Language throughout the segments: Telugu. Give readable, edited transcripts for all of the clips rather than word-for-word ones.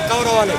కౌరవాలు.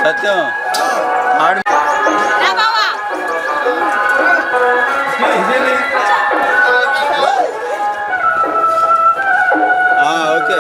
సత్యం ఆడు ఓకే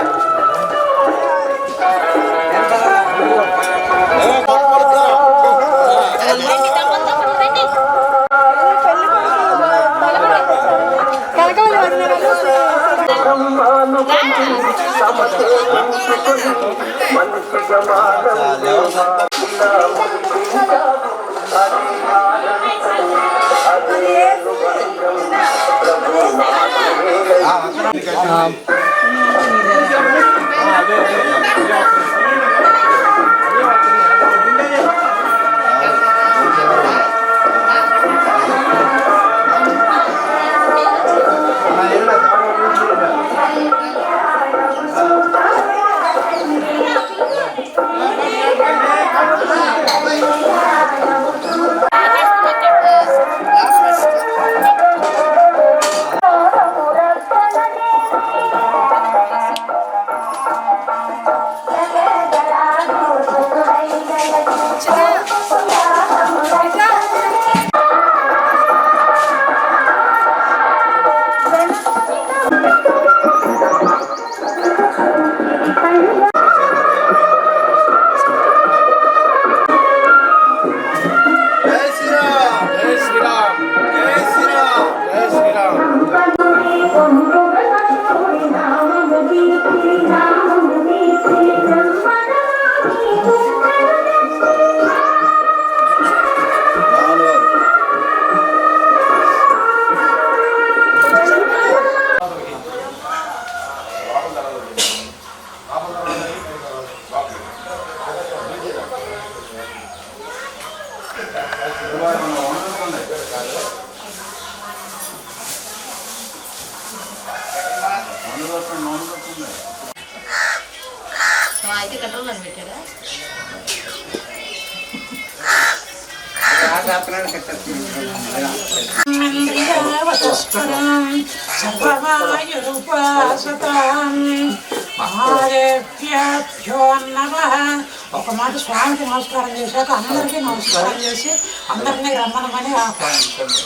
ఒక మాట స్వామికి నమస్కారం చేశాక అందరికీ నమస్కారం చేసి అందరినీ రమ్మనమని ఆహ్వానించండి.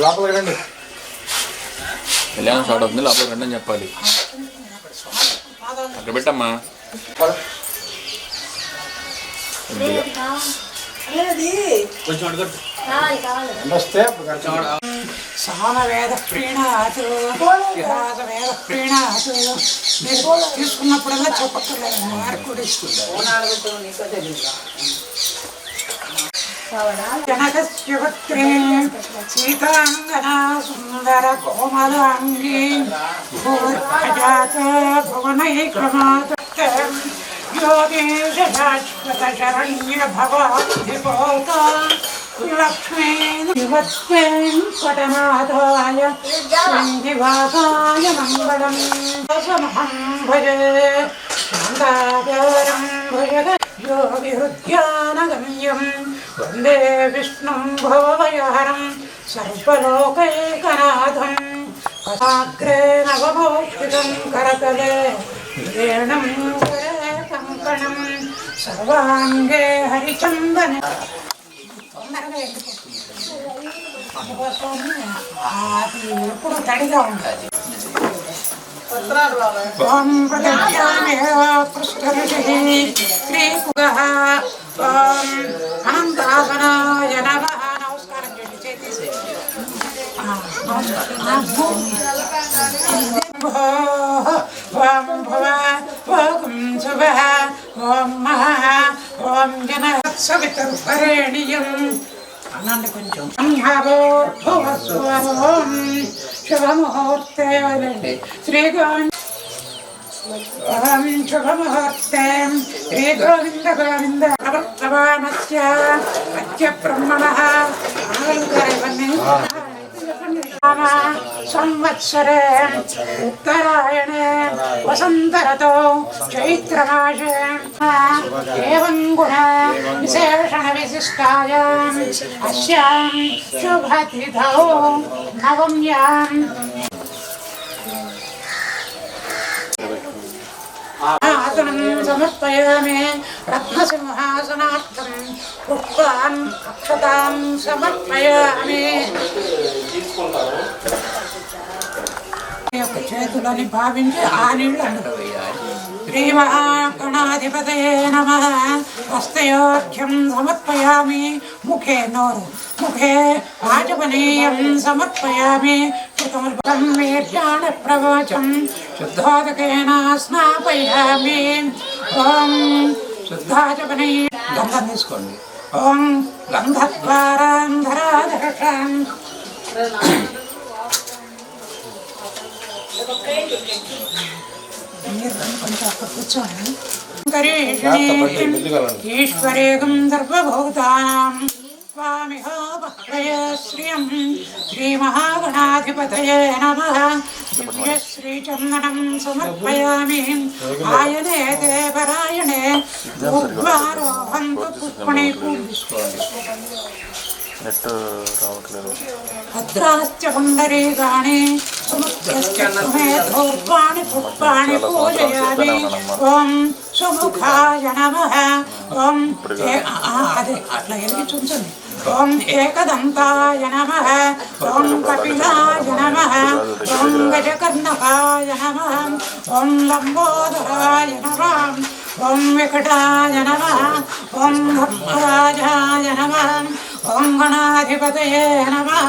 లోపలికి రండి. కళ్యాణం స్టార్ట్ అవుతుంది, లోపలికి రండి అని చెప్పాలి. అక్కడ పెట్టమ్మా. సామవేద ప్రీణాతు వేద ప్రీణాతు మీరు తీసుకున్నప్పుడల్లా చెప్పక్కర్లేదు, వారు కూడా జనకస్యపుత్రే సీతాంగనా సుందర కోమలాంగి భూర్భజాత భువనైకమాత योगेश शाश्वत शरण्य भवाधिपोत लक्ष्मी पटनाथाय श्रीनिवासाय मङ्गलम् समहं भजे शान्ताकारं भजग योगिहृद्यानगम्यं वन्दे विष्णुं भवभयहरं सर्वलोकैकनाथं कथाग्रे नवमोषितं करतले ेणं कङ्कणं सर्वाङ्गे हरिचन्दन ఎప్పుడు తడిగా ఉంటుంది. ఓం ప్రదక్షామేవ పృష్ఠఋషి శ్రీపుగః ఓం అనంతాసనాయ నమః. నమస్కారం చేయండి, చేతి ఓం భవ ఓం శుభః ఓం మహః ఓం జనసవితుర్వరేణ్యం అనండి కొంచెం ఓం శుభముహూర్తే వదండి శ్రీగోవింద ఓం శుభముహూర్తే శ్రీ గోవింద గోవింద ప్రవర్తమానస్య అద్య బ్రహ్మణః ఆనందరవన్నే సంవత్సరే ఉత్తరాయణే వసంతరతో చైత్రమాసే ఏవం గుణ విశేషణ విశిష్టాయాం అస్యాం శుభతిథౌ నవమ్యాం ఆసనం సమర్పయామి. రత్నసింహాసనార్థం పుష్పాన్ అక్షతాం సమర్పయామి. యొక్క చేతులని భావించి ఆ నీళ్లు అందులో వేయాలి. శ్రీమహాగణాధిపతయే నమః. హస్తయోర్ఘ్యం సమర్పయామి. ముఖే నోరు ముఖే ఆచమనీయం సమర్పయామి. శృతముల్బలం వీర్యాణ ప్రవచం శుద్ధోదకేన స్నాపయామి. ఓం శుద్ధాచమనీయ గంధం తీసుకోండి. ఓం గంధద్వారాంధరాధర్షం ఈశ్వరేగం సర్వభూతానాం స్వామిహోపహ్రయశ్రియం శ్రీమహాగణాధిపతయే నమః. దివ్యశ్రీచందనం సమర్పయామి. ఆయనే తే పరాయణే ఉద్వారోహంతు పుష్పణి పూజించుకోండి. భద్రాస్య పుండరీకాణి సముద్రస్య ధూర్వాణి పుష్పాణి పూజయామి. ఓం సుముఖాయ నమః. ఓం అదే అట్లా ఎలిగించుంచండి. ఓం ఏకదంతాయ నమః. ఓం కపిలాయ నమః. ఓం గజకర్ణకాయ నమః. ఓం లంబోదరాయ నమః. ఓం వికటాయ నమః. ఓం ధర్మరాజాయ నమః. ఓం గణాధిపతయే నమః.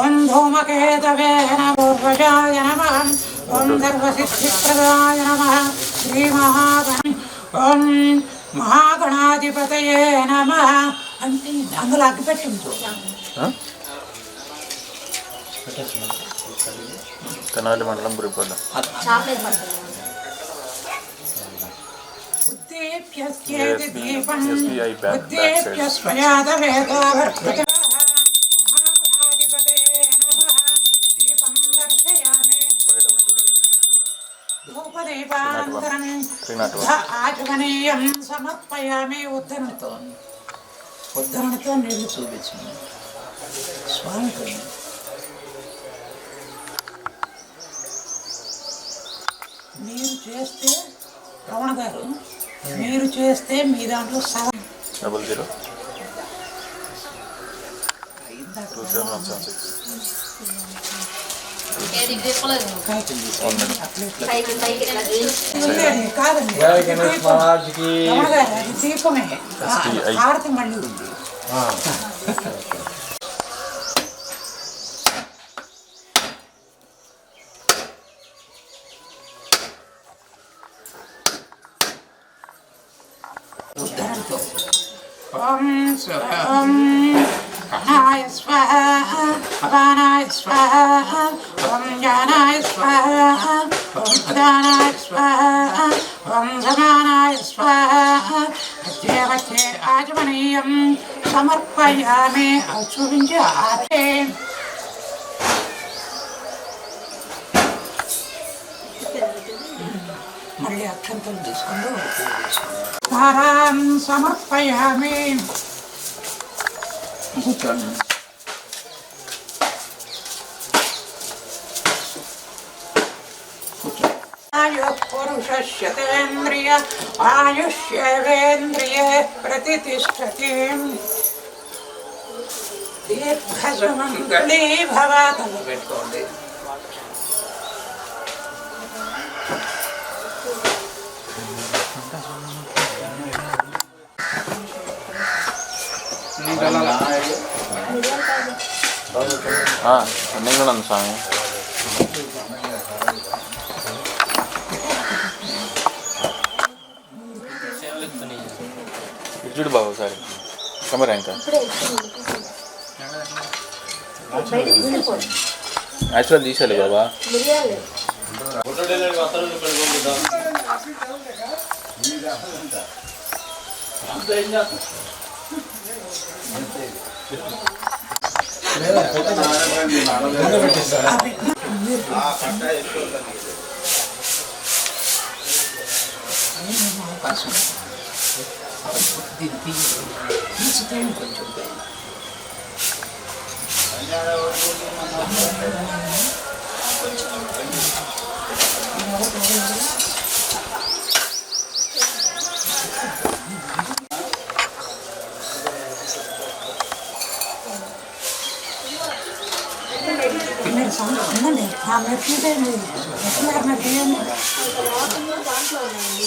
ఓం ధూమకేతవే నమః. పూర్వజాయ నమః. ఓం సర్వసిద్ధిప్రదాయ నమః. ఓం మహాగణాధిపతయే నమః. అంటే అందులో అగ్గిపెట్టి తెనాలి మండలం గురిపల్లి. ఉద్దేప్యస్యేతి దీపం SBI back side. ఉద్దేప్యస్వయాదవేదావర్తతే మహాగణాధిపతే నమః దీపం దర్శయామి ధూపదీపానంతరం ఆచమనీయం సమర్పయామి. ఉద్ధరణతో నీళ్లు చూపించింది స్వామికి. మీరు చేస్తే రమణ గారు మీరు చేస్తే మీ దాంట్లో సగం 00 2716 కాదండి రమణ గారు అది దీపమే. హారతి మళ్ళీ ఉంది. ఉద్ధరణతో ఓం ఓం కణాయ స్వాహ అపానాయ స్వాహ ఓం జ్ఞానాయ స్వాహ ఓం ప్రధానాయ స్వాహ ఓం సమానాయ స్వాహ ప్రత్యేవచ్చే ఆచమనీయం సమర్పయామి. అవి చూపించి ఆచే మళ్ళీ అక్షంతలు తీసుకుంటూ హారాం సమర్పయామి. కూర్చోండి. పురుషేంద్రియ ఆయుష్యేంద్రియే ప్రతిష్టతి. దీర్ఘసుమంగళీ భవ. తల పెట్టుకోండి. అన్నీ కూడా ఉంది స్వామి. చూడు బాబు ఒకసారి కెమెరా ఇంకా యాక్చువల్ తీసేయాలి బాబా. అవకాశం తీసితే కొంచెం ఉందండి. మీరు చూసేయండి. ఎట్లా నాకు వేయండి.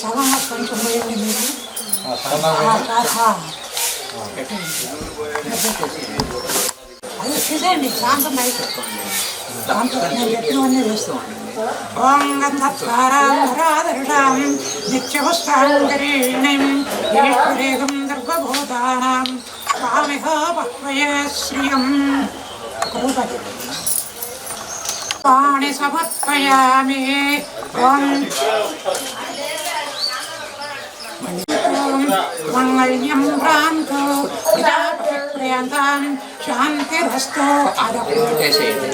సగం కొంచెం వేయండి మీరు. అది చూసేయండి. శాంతం అయిపోతుంది. దాంట్లో నేను చెప్పినవన్నీ వేస్తామండి. ఓం గంధర్వారాధరుషాం నిత్యపుష్పాంగరీణిం ఈశ్వరేగం గర్భభూతానాం స్వామిహ పక్వయే శ్రియం. రూపాయి పాణి సమర్పయామి. ఓం మంగళ్యం భ్రాంతో ప్రియంతాం శాంతిరస్తు. అదొకటి పెట్టేసేయండి.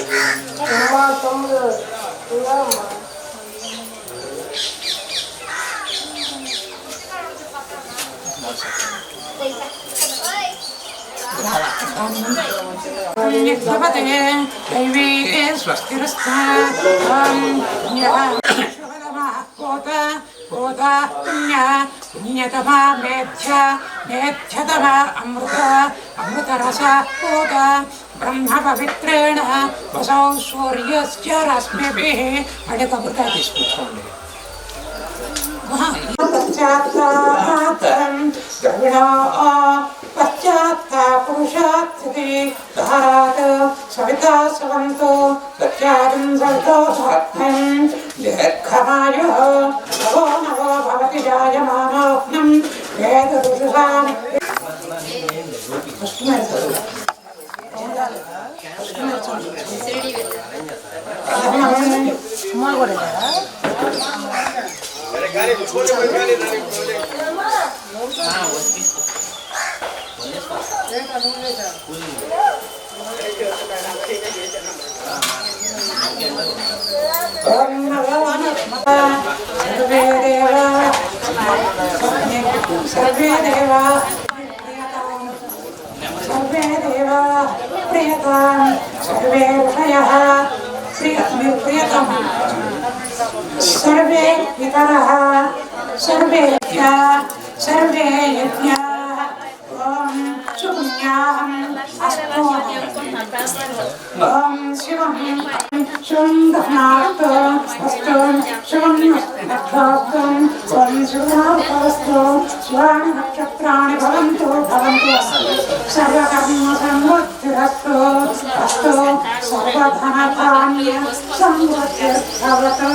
దైవీకే స్వస్తిరస్తా. పుణ్యతమా మేధ్య మేధ్యతమా అమృత అమృతరస పూత బ్రహ్మ పవిత్రేణ వసౌ సూర్యస్య రశ్మిభిః. అంటే కబుర్గా తీసుకొచ్చుకోండి. పశ్చాత్తాం ద్రవిణో పశ్చాత్తా పురుషాత్తి ధారాత్ సవితా సవంతో సత్యాగం సవితో సాత్మం దీర్ఘమాయుః నవో నవో భవతి జాయమానోహ్నం వేద ఋషుసాని. అమ్మా కూడా सर्वे देवा प्रियतां सर्वे विषयः प्रियतम सर्वे पितरः सर्वे सर्वे यज्ञाः ॐ शुभ्याहम् अस्तु ॐ शिवं शुभनास्तु अस्तु शुभं नक्षत्रास्तु ॐ शुभनास्तु शिवानि नक्षत्राणि भवन्तु सर्वकर्म समृद्धिरस्तु अस्तु सर्वधनधान्य समृद्धिर्भवतु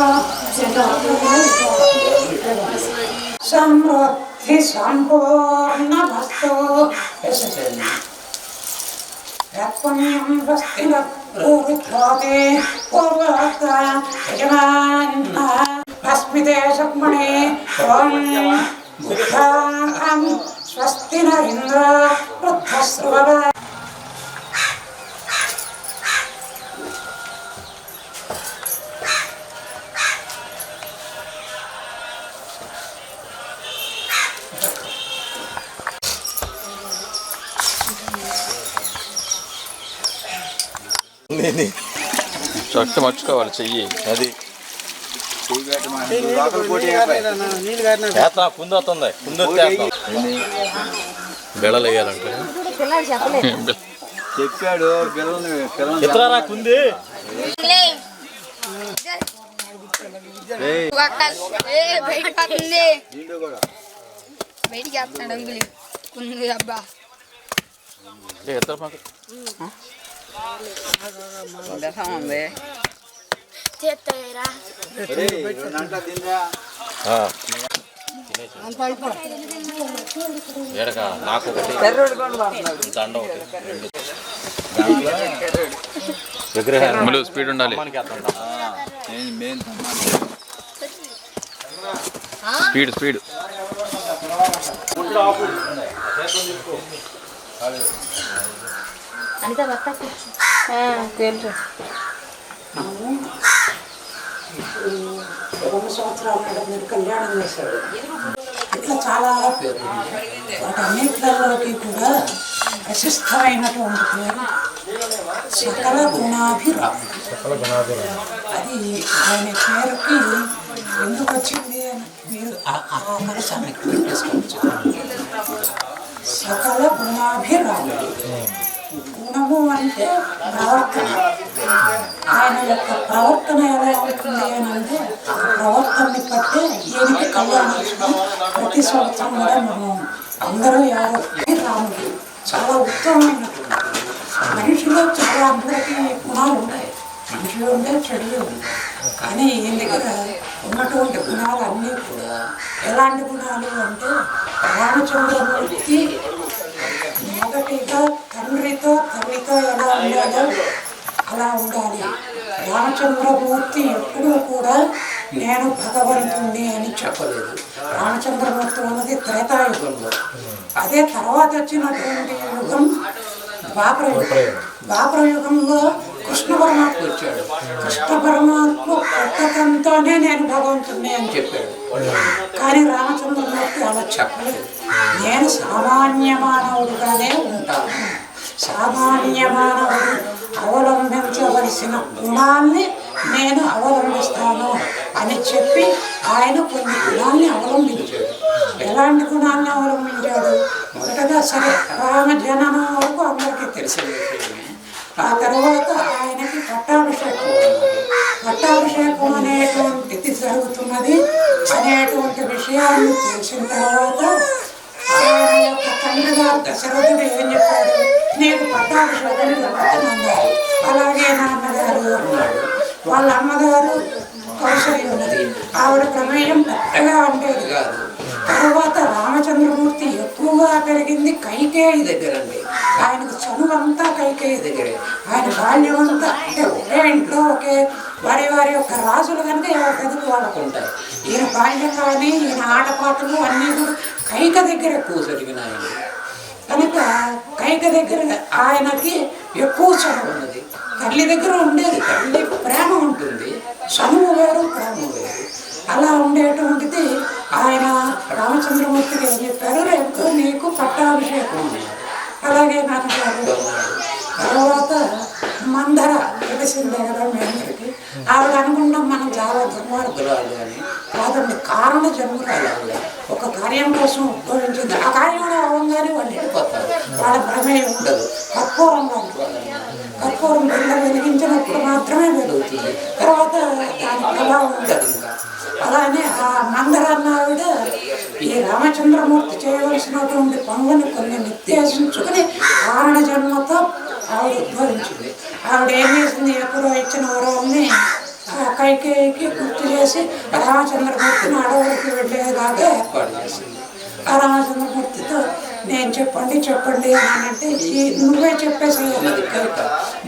समृद्धि सम्पूर्णमस्तु यत्पुण्यं स्वस्तिनपूर्वोते पूर्वोक्त यजमानः अस्मिते सुक्मणे ॐ बुद्धां स्वस्ति न इन्द्र वृद्धस्रवः చట్టు మర్చుకోవాలి చెయ్యి అది కుందు వస్తుంది కుందు బెళ్ళలు వేయాలంటే చెప్పాడు ఎత్తరా కుంది బయటికి వేస్తాడు అంగులి కుంది అబ్బా ఎత్తర పక్క ఏడక నాకు ఒకటి దండ ఒకటి విగ్రహాలు స్పీడ్ ఉండాలి స్పీడ్ స్పీడ్ తెలుసు 2 సంవత్సరాల మీరు కళ్యాణం చేశాడు. ఇట్లా చాలా పేరు వాటన్నిటిలోకి కూడా ప్రశస్తమైనటువంటి పేరు సకల గుణాభిరాముడు. అది ఆయన పేరుకి ఎందుకు వచ్చింది అని మీరు ఆ మనసాన్ని పెట్టేసుకోవచ్చు. సకల గుణాభిరాముడు. గుణము అంటే ప్రవర్తన. ఆయన యొక్క ప్రవర్తన ఎలా ఉంటుంది అని అంటే ప్రవర్తనని బట్టే ఈయనకి కళ్యాణోత్సవం ప్రతి సంవత్సరం కూడా మనం అందరూ రాముడు చాలా ఉత్తమమైనటువంటి మనిషిలో చాలా అందరికీ గుణాలు ఉంటాయి. మనిషిలో ఉండే చెడులు కానీ ఈయన దగ్గర ఉన్నటువంటి గుణాలు అన్నీ కూడా ఎలాంటి గుణాలు అంటే రామచంద్రమూర్తి మొదటిగా తండ్రితో తల్లితో ఎలా ఉండాలో అలా ఉండాలి. రామచంద్రమూర్తి ఎప్పుడూ కూడా నేను భగవంతుణ్ణి అని చెప్పలేదు. రామచంద్రమూర్తి ఉన్నది త్రేతాయుగంలో. అదే తర్వాత వచ్చినటువంటి యుగం ద్వాపరయుగం. ద్వాపరయుగంలో కృష్ణ పరమాత్మ వచ్చాడు. కృష్ణ పరమాత్మ పుట్టకంతోనే నేను భగవంతుణ్ణి అని చెప్పాడు. కానీ రామచంద్రమూర్తి అలా చెప్పలేదు. నేను సామాన్య మానవుడుగానే ఉంటాను. సామాన్య మానవుడు అవలంబించవలసిన గుణాన్ని నేను అవలంబిస్తాను అని చెప్పి ఆయన కొన్ని గుణాన్ని అవలంబించాడు. ఎలాంటి గుణాన్ని అవలంబించాడు? మొదటగా సరే రామ జననం వరకు అందరికీ తెలిసిన విషయమే. ఆ తర్వాత ఆయనకి పట్టాభిషేకం ఉన్నది. పట్టాభిషేకం అనేటువంటిది జరుగుతున్నది అనేటువంటి విషయాన్ని తెలిసిన తర్వాత ఆయన యొక్క తండ్రి గారు దశరథుడు ఏం చెప్పాడు? నీకు పట్టాభిషేకం జరుగుతుందన్నారు. అలాగే నాన్నగారు అన్నాడు. వాళ్ళ అమ్మగారు కౌశల్య ఉన్నది. ఆవిడ ప్రమేయం పెద్దగా ఉండేది కాదు. తర్వాత రామచంద్రమూర్తి ఎక్కువగా పెరిగింది కైకేయి దగ్గరండి. ఆయనకు చదువు అంతా కైకేయి దగ్గరే. ఆయన బాల్యం అంతా అంటే ఒకే ఇంట్లో ఒకే వారి వారి యొక్క రాజులు కనుక ఎవరి గదులు వాళ్ళకు ఉంటాయి. ఈయన బాల్యం కానీ ఈయన ఆటపాటలు అన్నీ కూడా కైక దగ్గర ఎక్కువ జరిగినాయండి. కనుక కైక దగ్గర ఆయనకి ఎక్కువ చదువు ఉన్నది. తల్లి దగ్గర ఉండేది, తల్లి ప్రేమ ఉంటుంది, చదువు వేరు ప్రేమ వేరు. అలా ఉండేటువంటిది ఆయన రామచంద్రమూర్తికి ఏం చెప్పారు, రేపు నీకు పట్టాభిషేకం ఉన్నారు. అలాగే నాకు తర్వాత మందర తెలిసిందే కదా మీ అందరికీ. ఆవిడ అనుకుంటాం మనం చాలా దుర్మార్గురాలు అని. కాదండి, కారణ జన్మరాలు ఆవిడ. ఒక కార్యం కోసం ఉద్భవించింది. ఆ కార్యం కూడా అవ్వగానే వాళ్ళు వెళ్ళిపోతారు, వాళ్ళ ప్రమేయం ఉండదు. కర్పూరం లాంటి వాళ్ళు, కర్పూరం బిళ్ళ వెలిగించినప్పుడు మాత్రమే వెలుగుతుంది, తర్వాత దాని ప్రభావం ఉండదు. ఇంకా అలానే ఆ మందరాన్న ఆవిడ ఈ రామచంద్రమూర్తి చేయవలసినటువంటి పనులను కొన్ని నిర్దేశించుకుని కారణ జన్మతో ఆవిడ ఉద్భవించింది. ఆవిడ ఏం చేసింది, ఎప్పుడో ఇచ్చిన వరాలని కైకేయికి గుర్తు చేసి రామచంద్రమూర్తిని అడవులకి వెళ్ళేలాగా ఏర్పాటు చేసింది. ఆ రామచంద్రమూర్తితో నేను చెప్పండి అని అంటే నువ్వే చెప్పేసేయాలి కైక.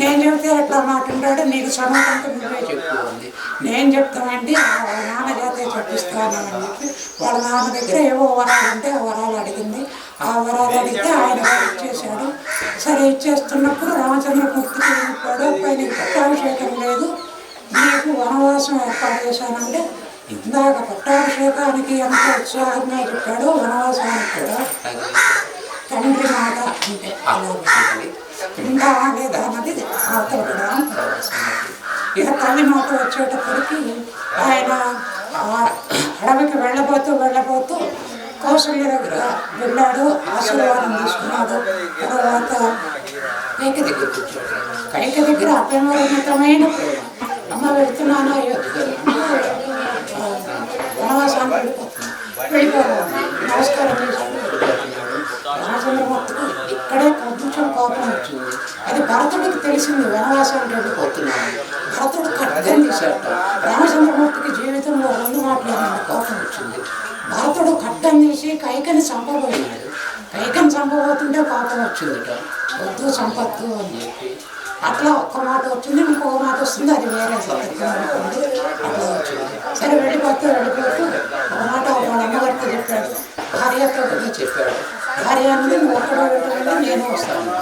నేను చెప్తే ఎట్లా మాట ఉంటాడు, నీకు సమకంటే నువ్వే చెప్పు అంది. నేను చెప్తానండి వాళ్ళ నాన్న చేతే చెప్పిస్తాను అని చెప్పి వాళ్ళ నాన్న దగ్గర ఏవో వరాలు ఉంటే ఆ వరాలు అడిగింది. ఆ వరాలు అడిగితే ఆయన ఇచ్చేసాడు. సరే ఇచ్చేస్తున్నప్పుడు రామచంద్రమూర్తికి చెప్పాడు, పై నీకు పట్టాభిషేకం లేదు, నీకు వనవాసం ఏర్పాటు చేశానంటే ఇందాక పట్టాభిషేకానికి ఎంత ఉత్సాహంగా చెప్పాడో వనవాసానికి కూడా తండ్రి మాట అంటే అలా ఉంటుంది. ఇంకా లేదా అన్నది అవతల కూడా ఇక తల్లి మాట వచ్చేటప్పటికి ఆయన అడవికి వెళ్ళబోతూ కౌశల్య దగ్గర వెళ్ళాడు, ఆశీర్వాదం తీసుకున్నాడు. తర్వాత కైక దగ్గర కూర్చోడు. కైక దగ్గర అప్రమత్తమైన ప్రేమ. అమ్మ వెళ్తున్నాను అయోధ్య వనవాసానికి వెళ్ళిపోవాలి, నమస్కారం చేశాడు. రామచంద్రమూర్తికి ఇక్కడే కొంచెం కోపం వచ్చింది. అది భరతుడికి తెలిసింది వనవాసానికి వెళ్ళిపోతున్నాను. భరతుడు ఖడ్గం తీశాట. రామచంద్రమూర్తికి జీవితంలో 2 మాటలు కోపం వచ్చింది. భరతుడు ఖడ్గం తీసి కైకని చంపబోయాడు. కైకని చంపబోతుంటే కోపం వచ్చిందిట, వద్దు సంపత్తు అని చెప్పి. అట్లా ఒక్క మాట వచ్చింది, ఇంకొక మాట వస్తుంది, అది వేరే సందర్భం అనుకోండి. అట్లా వచ్చింది. సరే వెళ్ళిపోతూ ఒక మాట వాళ్ళ అమ్మగారితో చెప్పాడు, భార్యతో కూడా చెప్పాడు. భార్య అన్నది నువ్వు ఒక్కడో పెట్టాలంటే నేను వస్తాను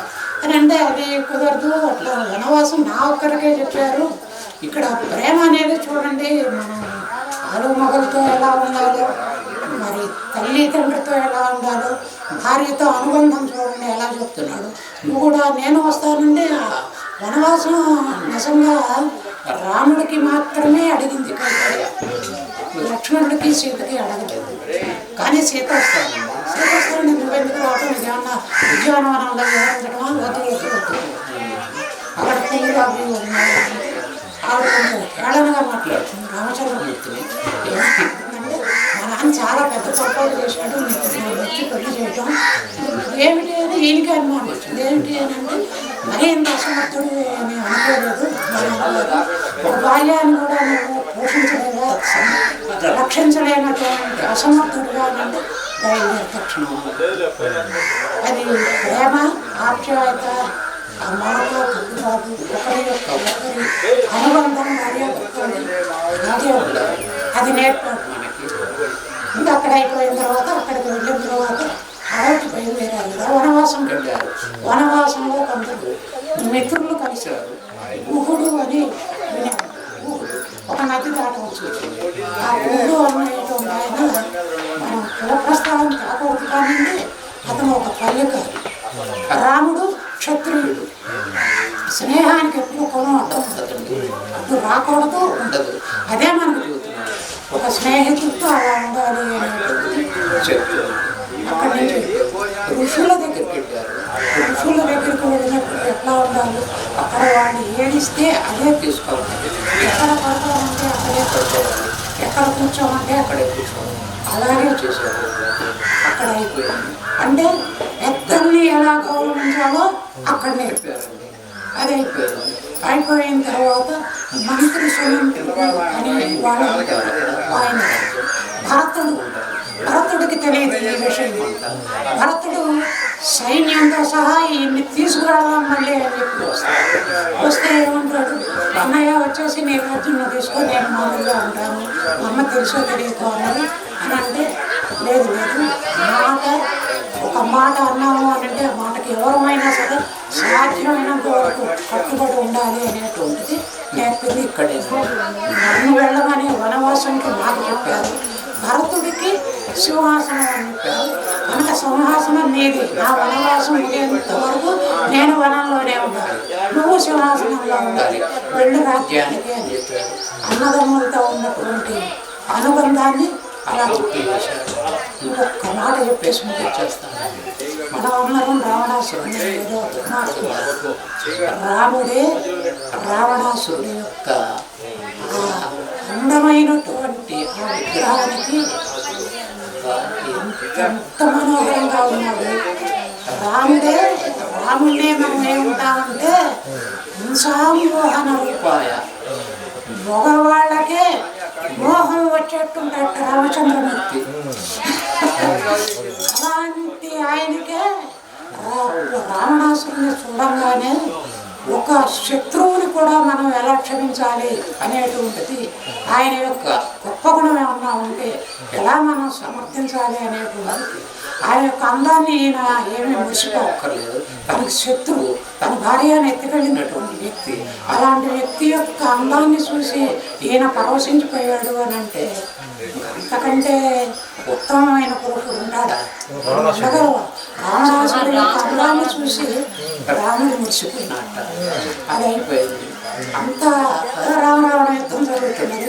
అని అంటే అది కుదరదు. అట్లా వనవాసం నా ఒక్కరికే చెప్పారు. ఇక్కడ ప్రేమ అనేది చూడండి, మనం ఆలు మగలతో ఎలా ఉండాలో, మరి తల్లి తండ్రితో ఎలా ఉండాలో, భార్యతో అనుబంధం చూడండి ఎలా చెప్తున్నాడు. నువ్వు కూడా నేను వస్తానంటే వనవాసం నిజంగా రాముడికి మాత్రమే అడిగింది కైకేయి, లక్ష్మణుడికి సీతకి అడగలేదు. కానీ సీత వస్తానండి నువ్వెందుకు రావటం, ఇదేమన్నా ఉద్యానవనంలో వివరించడమా, వద్దు అక్కడ పువ్వులు అవి ఉన్నాయంటే ఆవిడ కొంచెం హేళనగా మాట్లాడుతుంది రామచంద్రమూర్తిని. ఏమంటే మా నాన్న చాలా పెద్ద పొరపాటు చేశాడు, నీకు వచ్చి పెళ్లి చేయటం ఏమిటి అని ఈయనకి అనుమానం వచ్చింది. ఏమిటి అని అంటే మరీ ఇంత అసమర్థుడు అని అనుకోలేదు. బాల్యాన్ని కూడా నువ్వు పోషించలేదా, రక్షించలేనటువంటి అసమర్థుడుగా అంటే బయలుదేరి తక్షణం. అది ప్రేమ, ఆప్యాయత, ఆ మాట కట్టుబాటు, ఒకరి యొక్క ఒకరి అనుబంధం భార్యాభర్తలు అదే ఉండాలి. అది నేర్పాడు మనకి. ఇంకా అక్కడ అయిపోయిన తర్వాత అక్కడికి వెళ్ళిన తర్వాత అడవికి బయలుదేరారు కదా, వనవాసంకి వెళ్ళారు. వనవాసంలో కొందరు మిత్రులు కలిశారు. గుహుడు అని వినాడు. ఒక నది దాటవచ్చు. ఆ గుహుడు అనేటువంటి ఆయన మనం కులప్రస్థానం కాకూడదు, కానీ అతను ఒక పల్లెకారు. రాముడు క్షత్రియుడు. స్నేహానికి ఎప్పుడు కులం అడ్డం ఉండదండి, అడ్డు రాకూడదు, ఉండదు. అదే మనకు చెబుతున్నాడు. ఒక స్నేహితుడితో అలా ఉండాలి అనేటువంటిది చెప్తారు. అక్కడి నుంచి ఋషుల దగ్గరికి వెళ్ళారు. ఋషుల దగ్గరికి వెళ్ళినప్పుడు ఎట్లా ఉండాలి, అక్కడ వాళ్ళు ఏడిస్తే అదే తీసుకోవాలి, ఎక్కడ పడతామంటే అక్కడే పడుకోవాలి, ఎక్కడ కూర్చోమంటే అక్కడే కూర్చోవాలి. అలాగే చేశారు. అక్కడ అయిపోయింది. అంటే పెద్దల్ని ఎలా గౌరవించాలో అక్కడ నేర్పారండి. అది అయిపోయింది. అయిపోయిన తర్వాత మంత్రి సుమంత్రుడు అని వాళ్ళు ఉంటారు. ఆయన భరతుడికి తెలియదు ఈ విషయం అంతా. భరతుడు సైన్యంతో సహా ఈయన్ని తీసుకురావడం మళ్ళీ అని చెప్పి వస్తే ఏమంటాడు, అన్నయ్య వచ్చేసి నీ రాజ్యంలో తీసుకొని నేను మామూలుగా ఉంటాను, అమ్మ తెలుసో తెలియదు అన్నది అని అంటే, లేదు లేదు మాట ఒక మాట అన్నాము అని అంటే ఆ మాటకి ఎవరమైనా సరే సాధ్యమైనంత వరకు కట్టుబడి ఉండాలి అనేటువంటిది నేర్పింది ఇక్కడే. నన్ను వెళ్ళమని వనవాసంకి నాకు చెప్పారు, భరతుడికి సింహాసనం అని చెప్పారు. కనుక సింహాసనం నీది, నా వనవాసం ముగినంత వరకు నేను వనంలోనే ఉండాలి, నువ్వు సింహాసనంలో ఉండాలి, రెండు రాజ్యానికి అని చెప్పారు. అన్నదమ్ములతో ఉన్నటువంటి అనుబంధాన్ని అలా చెప్పేసారు. ఇంకొక మాట చెప్పేసి ముగించేస్తాను. మనం అందరం రావణాసురుని ఏదో దుర్మార్గుడు, రాముడే రావణాసురుడి యొక్క అందమైనటువంటి ఆ విగ్రహానికి ఎంత మనోహరంగా ఉన్నాడు. రాముడే మనం ఏముంటామంటే హింసామోహన రూపాయ, మగవాళ్ళకే మోహం వచ్చేట్టుంటాడు రామచంద్రమూర్తి. అలాంటి ఆయనకే రావణాసురుని చూడంగానే ఒక శత్రువుని కూడా మనం ఎలా క్షమించాలి అనేటువంటిది, ఆయన యొక్క గొప్ప గుణం ఏమన్నా ఉంటే ఎలా మనం సమర్థించాలి అనేటువంటిది, ఆయన యొక్క అందాన్ని ఈయన ఏమీ మురిసిపోక్కర్లేదు. తనకు శత్రువు, తన భార్యను ఎత్తుకెళ్ళినటువంటి వ్యక్తి, అలాంటి వ్యక్తి యొక్క అందాన్ని చూసి ఈయన పరవశించిపోయాడు అని అంటే అంతకంటే ఉత్తమమైన పురుషుడు ఉంటాడా? ఉండగలవా? రావణాసురుడి యొక్క అందాన్ని చూసి రాముడు మురిసిపోయినట్ట. అది అయిపోయింది. అంతా రామరావణ యుద్ధం జరుగుతున్నది.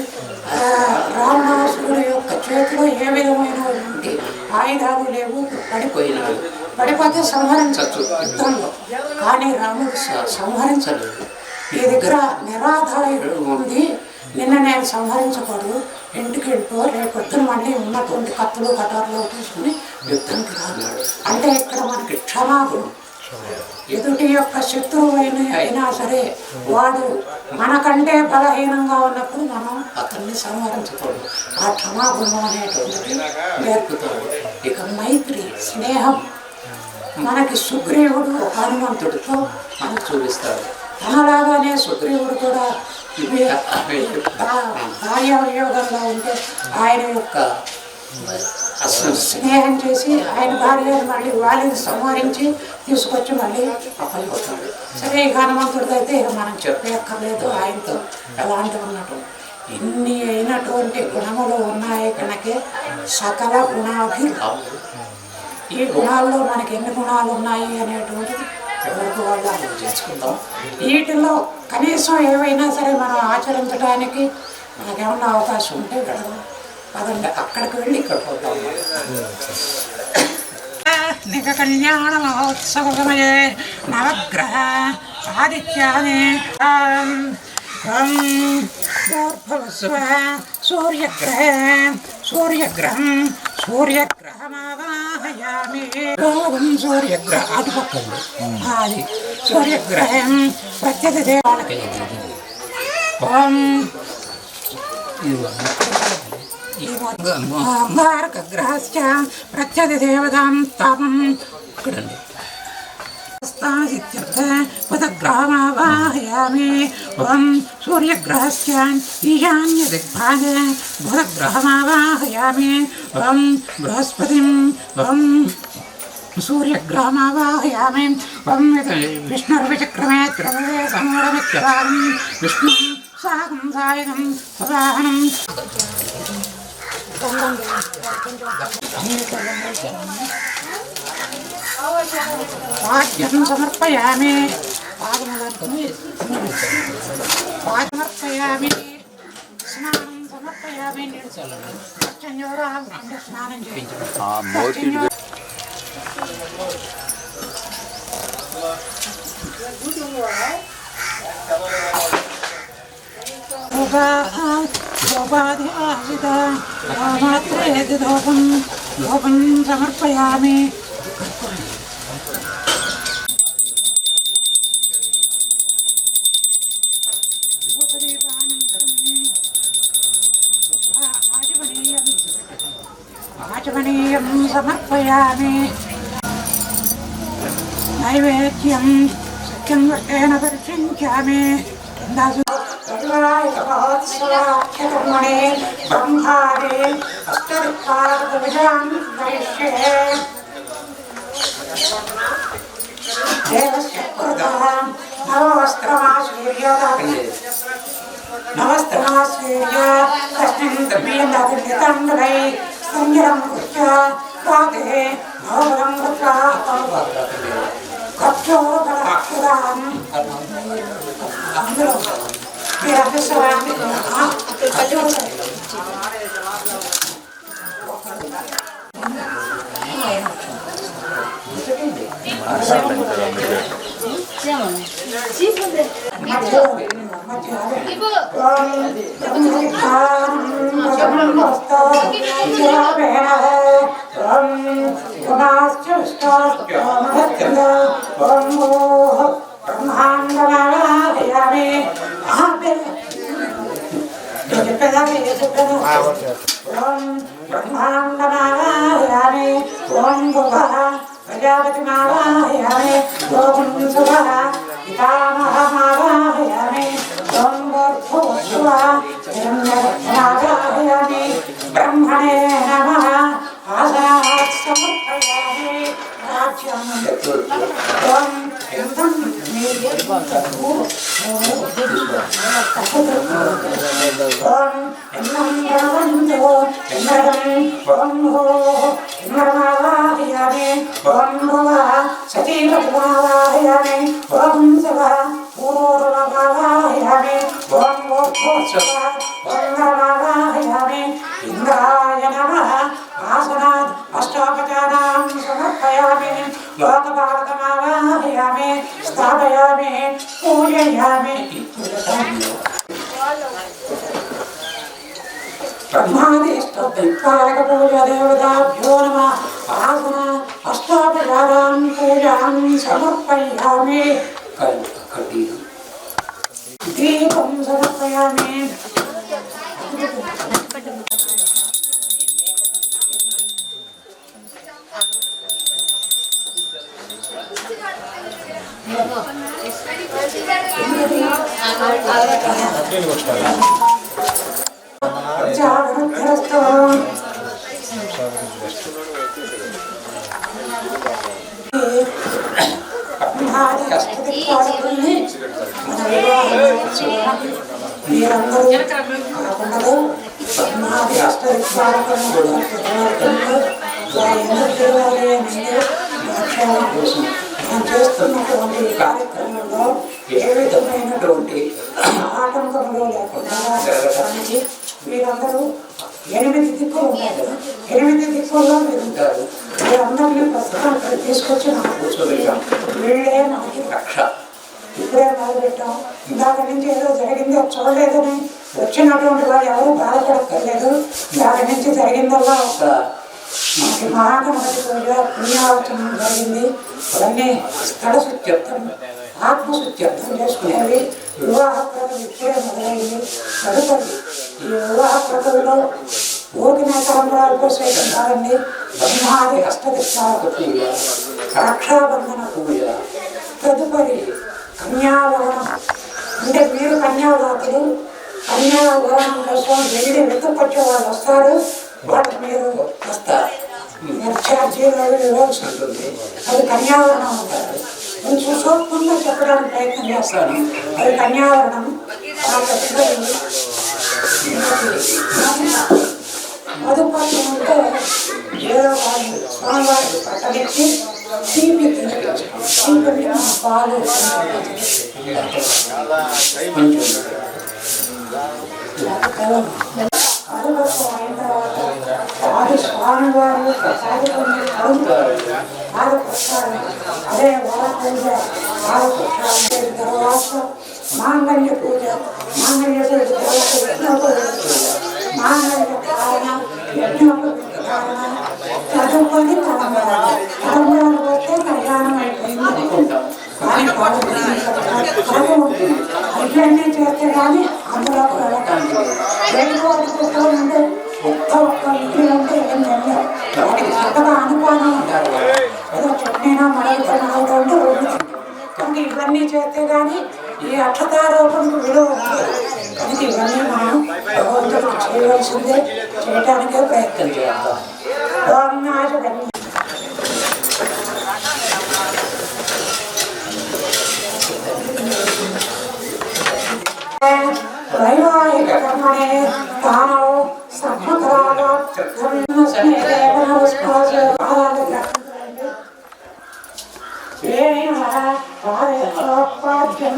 రావణాసురుడి యొక్క చేతిలో ఏ విధమైనటువంటి ఆయుధాలు లేవు, పడిపోయినాడు. పడిపోతే సంహరించవచ్చు యుద్ధంలో, కానీ రాముడు సంహరించలేదు. ఈ దగ్గర నిరాధారుడు ఉంది, నిన్న నేను సంహరించకూడదు, ఇంటికి వెళ్ళిపో, రేపొద్దున మళ్ళీ ఉన్నటువంటి కత్తులు కటార్లు తీసుకుని యుద్ధానికి రాన్నాడు. అంటే ఇక్కడ మనకి క్షమాగుణం. ఎదుటి యొక్క శత్రువు అయినా సరే వాడు మనకంటే బలహీనంగా ఉన్నప్పుడు మనం అతన్ని సంహరించకూడదు. ఆ క్షమాగుణం అనేటువంటిది నేర్పుతాడు. ఇక మైత్రి, స్నేహం మనకి సుగ్రీవుడు హనుమంతుడితో మనకు చూపిస్తాడు. తనలాగానే సుగ్రీవుడు కూడా భార్యాయోగంగా ఉంటే ఆయన యొక్క స్నేహం చేసి ఆయన భార్యను మళ్ళీ వాళ్ళని సంహరించి తీసుకొచ్చి మళ్ళీ అప్పగిపోతాడు. సరే, ఇక హనుమంతుడితో అయితే ఇక మనం చెప్పక్కర్లేదు, ఆయనతో ఎలాంటివి ఉన్నట్టు ఇన్ని అయినటువంటి గుణములు ఉన్నాయి కనుకే సకల గుణాభిరాముడు. ఈ గుణాల్లో మనకి ఎన్ని గుణాలు ఉన్నాయి అనేటువంటిది ఎవరికి వాళ్ళు ఆలోచించుకుందాం. వీటిలో కనీసం ఏవైనా సరే మనం ఆచరించడానికి మనకేమన్నా అవకాశం ఉంటే వెళదాం. పదండి, అక్కడికి వెళ్ళి ఇక్కడ పోతాం. నిక కళ్యాణ మహోత్సవమయే నవగ్రహ ఆదిత్యాన్ని సూర్యగ్రహం సూర్యగ్రహమావాహయామి. సూర్యగ్రహ అటుపక్కండి, అది సూర్యగ్రహం ప్రత్యేక దేవాలకి. అంగారకగ్రహస్య ప్రత్యేక దేవతాం తాపం ఇక్కడండి బుధగ్రహమావాహయామి. ఓం సూర్యగ్రహస్య ఈశాన్య దిగ్భాగే బుధగ్రహమావాహయామి. ఓం బృహస్పతిం ఓం సూర్యగ్రహమావాహయామి. ఓం విష్ణుర్విచక్రమే త్రిభువే సమూఢమిత్యవారం విష్ణు సాగం సాయుధం సవాహనం. పాద్యం సమర్పయామి. సమర్పయామి. స్నానం సమర్పయామి. స్నానం చేయించు. లోపం సమర్పయామి. ఆచమనీయం సమర్పయామి. నైవేద్యం సత్యం వర్తేన పరిచించామి కర్మణే బ్రహ్మారే అష్టదిక్పాదవిజాం వైశ్యే దేవస్య కృతాం నవస్త్రమాశ్రీర్య తస్మిన్ ద్రవ్యేంద్రతండలై సంజరం కృత్య పాదే నవరం కృత్వా కక్షోరగణాక్షరాం అందరూ వీరభస్వామి బ్రహ్మాండమావాహయామి ఓం భువః ప్రజాపతిమావాహయామి ఓం సువః పితామహమావాహయామి ఓం భూర్భువః హిరణ్యగర్భమావాహయామి బ్రహ్మణే నమః ఆసనాత్ సమర్పయామి రాజ్యం ఓం ఇంద్రం ఓం ఇంద్రం భవంతో ఇంద్రం ఓం భూః ఇంద్రమావాహయామి ఓం భువః సతీమతిమావాహయామి ఓం శివః పూర్వమావాహయామి ఓం భూర్భువః ఇంద్రమావాహయామి ఇంద్రాయ నమః ఆసనాత్ అష్టాపచారాం సమర్పయామి లోకపాలకమావాహయామి స్థాపయామి పూజయామి బ్రహ్మాదిష్టదిక్పాలక పూజ దేవతాభ్యో నమః ఆసన అష్టాపచారాం పూజాం సమర్పయామి దీపం సమర్పయామి మీరందరూ కాకుండా బ్రహ్మాది మనం చేస్తున్నటువంటి కార్యక్రమంలో ఏ విధమైనటువంటి ఆటంకములు లేకుండా జరగడానికి మీరందరూ 8 దిక్కులు ఉంటారు. 8 దిక్కుల్లో మీరు ఉంటారు. మీరందరినీ ప్రస్తుతం తీసుకొచ్చి నాకు కూర్చోబెట్టాం. వీళ్ళే మనకి రక్ష. ఇప్పుడే మొదలుపెట్టాం. ఇందాక నుంచి ఏదో జరిగింది చూడలేదని వచ్చినటువంటి వాళ్ళు ఎవరు బాధపడక్కర్లేదు. దాని నుంచి జరిగిందల్లా ఒక మనకి మహాగణపతి పూజ పుణ్యావచనం జరిగింది. అవన్నీ స్థల శుద్ధ్యర్థం ఆత్మశుద్ధ్యర్థం చేసుకునేవి. వివాహ ప్రకృతి ఇప్పుడే మొదలైంది. తదుపరి ఈ వివాహ ప్రకృతిలో ఊరికిన తరంగాలు పోసేటండి. బ్రహ్మాది హస్తదిక్పాలక పూజ, రక్షాబంధన పూజ, తదుపరి కన్యావరణం. అంటే మీరు కన్యాదాతలు, కన్యావరణం కోసం వెళ్ళి వెతుకొచ్చే వాళ్ళు వస్తారు. వాళ్ళకి మీరు వస్తారు. ఛార్జీలు ఇవ్వాల్సి ఉంటుంది. అది కన్యావరణం అంటారు. నేను చూసోకుండా చెప్పడానికి ప్రయత్నం చేస్తాను. అది కన్యావరణం. తదుపరి అంటే ఏదో స్వామివారికి పట్టనిచ్చి తీపి తినిపించి పాలు అదువరకు అయిన తర్వాత అది స్వామివారు ప్రసాదించి కలుగుతారు. పాదపుష్పాలు అదే వర పూజ, పాదపుష్పాలు తర్వాత మాంగళ్య పూజ. మాంగళ్య పూజ తర్వాత మాంగళ్య కారణ, యజ్ఞోపకారణ, చదువుకొని తలంబరాలు పోతే కళ్యాణం అయిపోయింది అనుకుంటాం. కానీ ఇవన్నీ చేస్తే కానీ అందులో వెళ్ళకండి. వెళ్ళిపోతే ఉంటే ఒక్క ఇంట్లో ఉంటే ఏం తెలియదు. వాటికి చక్కగా అనుకోని ఉంటారు. ఏదో చట్నీనా మరొక ఉంటే 2 అక్కడికి వెళ్తాం. ఓం నాశకం వైవాహిక కర్మణే తానో సర్వకరాల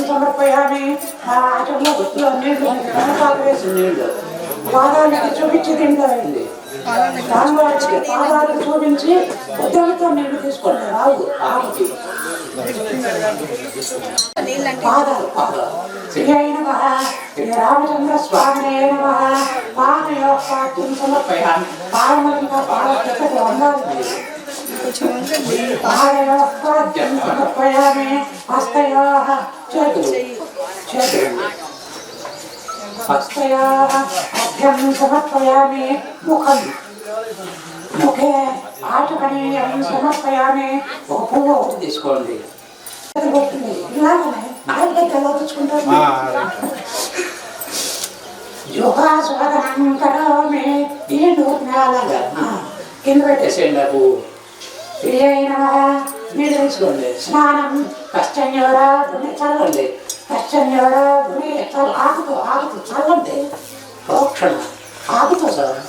సమర్పయామి. ఆచంలో గుర్తులు నీళ్లు వేసి నీళ్లు పాదాలకి చూపించి తింటారండి. పాదాలకు చూపించి ఉద్యోగంతో నీళ్లు తీసుకోండి. రాదు ఆకుకి పాదాలు శ్రీ నమః శ్రీ రామచంద్ర స్వామి నమః. పాదయో పాద్యం సమర్పయామి. పాదములంగా పాదకు వందాలి. పాదయో పాద్యం సమర్పయామి. హస్తయోః చేతులు హస్తయోః అభ్యం సమర్పయామి. ముఖం ముఖే ఆచమనీయం సమర్పయామి. ఒక పువ్వు ఒకటి తీసుకోండి. ఇలాగనే నాలుగు తెలవచ్చుకుంటారు. యోగాస్వాదనం కరోమి. ఈ నూతనాలుగా కింద పెట్టేసేయండి. నాకు ప్రియైన నీళ్ళు తీసుకోండి. స్నానం కష్టంగా చల్లండి. కష్టంగా ఆకుతూ చల్లండి. ప్రోక్షణ ఆకుతో సార్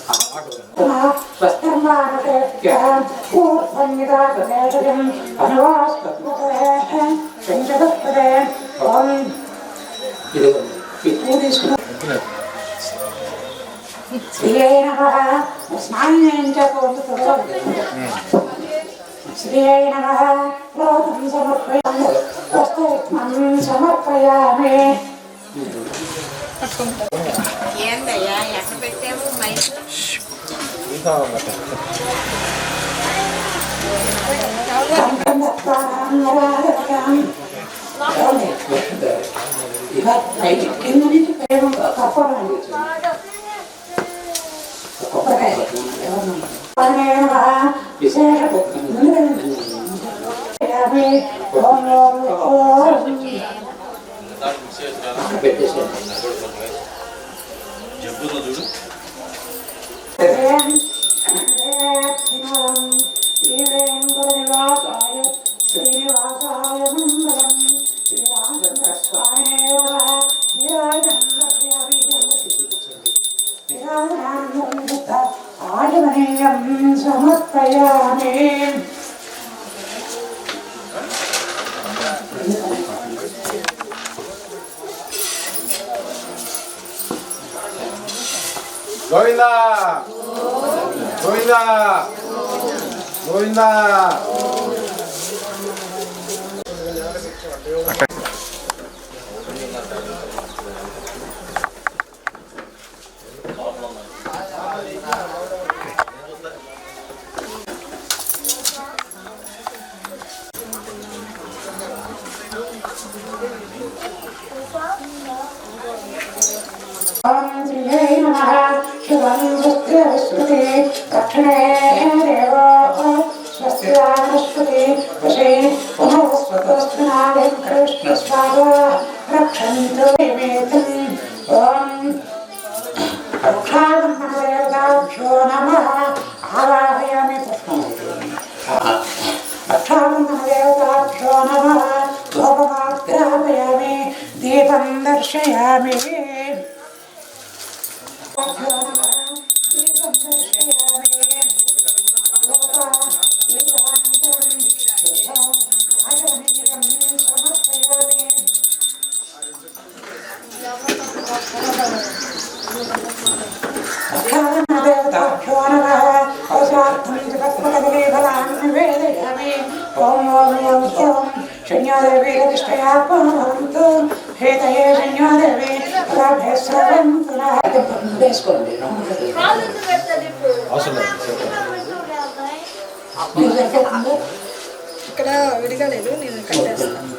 స్నానం చేయించకూడదు. శ్రీ సమర్పయామి. సమర్పయామి. ఏందయ్యా ఎక్కడ పెట్టావు మైక్? కింద నుంచి కప్పాలండి. విశేష పెట్టేసాను. శ్రీనివాసాయ మంగళం. శ్రీరామచంద్ర స్వామి ఆచమనీయం సమర్పయామి. గోవిందా గోవిందా గోవిందా. ఓం శ్రీ నమః. శుభం స్వస్తి దక్షిణే దేవో స్వస్తి వనస్పతి వశే పునఃస్వతస్నాదే కృష్ణ స్వాగ రక్షంతు మేతం. ఓం రక్షాబంధనదేవతాభ్యో నమః. ఆవాహయామి పుష్పం. రక్షాబంధనదేవతాభ్యో నమః. ధూపమాగ్రాపయామి. దీపం దర్శయామి. వేసుకోండి. ఇక్కడ విడిగా లేదు, నేను కట్టేస్తాను.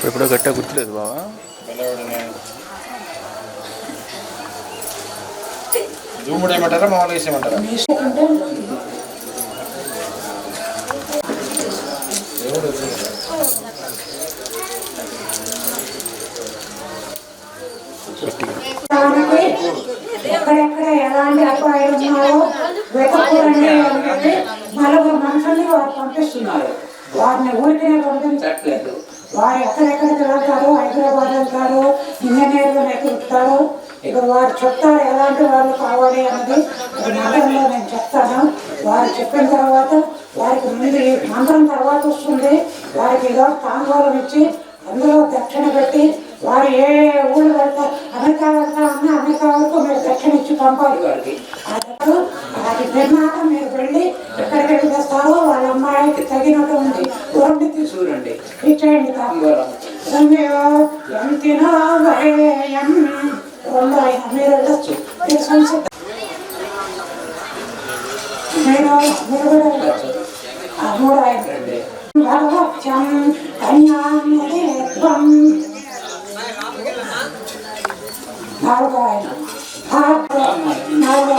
ఎప్పుడో గట్టా గుర్తులేదు బావా. జూముడు ఏమంటారా మామూలుగా వేసేయమంటారా? ఎక్కడెక్కడ ఎలాంటి అపాయాలు ఉన్నాయో వెతకూడని అని చెప్పి నలుగురు మనుషుల్ని వారు పంపిస్తున్నారు. వారిని ఊరికే పంపించట్లేదు. వారు ఎక్కడెక్కడికి వెళ్తారు, హైదరాబాద్ వెళ్తారు, ఇంజనీర్లు ఎక్కుతారు. ఇక్కడ వారు చెప్తారు ఎలాంటి వాళ్ళు కావాలి అన్నది మంత్రంలో నేను చెప్తాను. వారు చెప్పిన తర్వాత వారికి ముందు మంత్రం తర్వాత వస్తుంది. వారికి ఏదో తాంబూలం ఇచ్చి అందులో దక్షిణ పెట్టి వారు ఏ ఊళ్ళు వెళ్తారు, అమెరికా వెళ్తామన్నా అమెరికా వరకు మీరు దక్షిణ ఇచ్చి పంపాలి వారికి. అది తిన్నాక మీరు వెళ్ళి ఎక్కడికి తెస్తారో వాళ్ళ అమ్మాయికి తగినటువంటి ఊరిని తీసుకురండి, ఇచ్చేయండి తాంబూలం. ఎంతినో రెండు ఆయన మీరు వెళ్ళొచ్చు, మీరు కూడా వెళ్ళొచ్చు. ఆ మూడు ఆయన రండి. భగవత్యం కన్యాత్వం నాలుగో ఆయన నాలుగో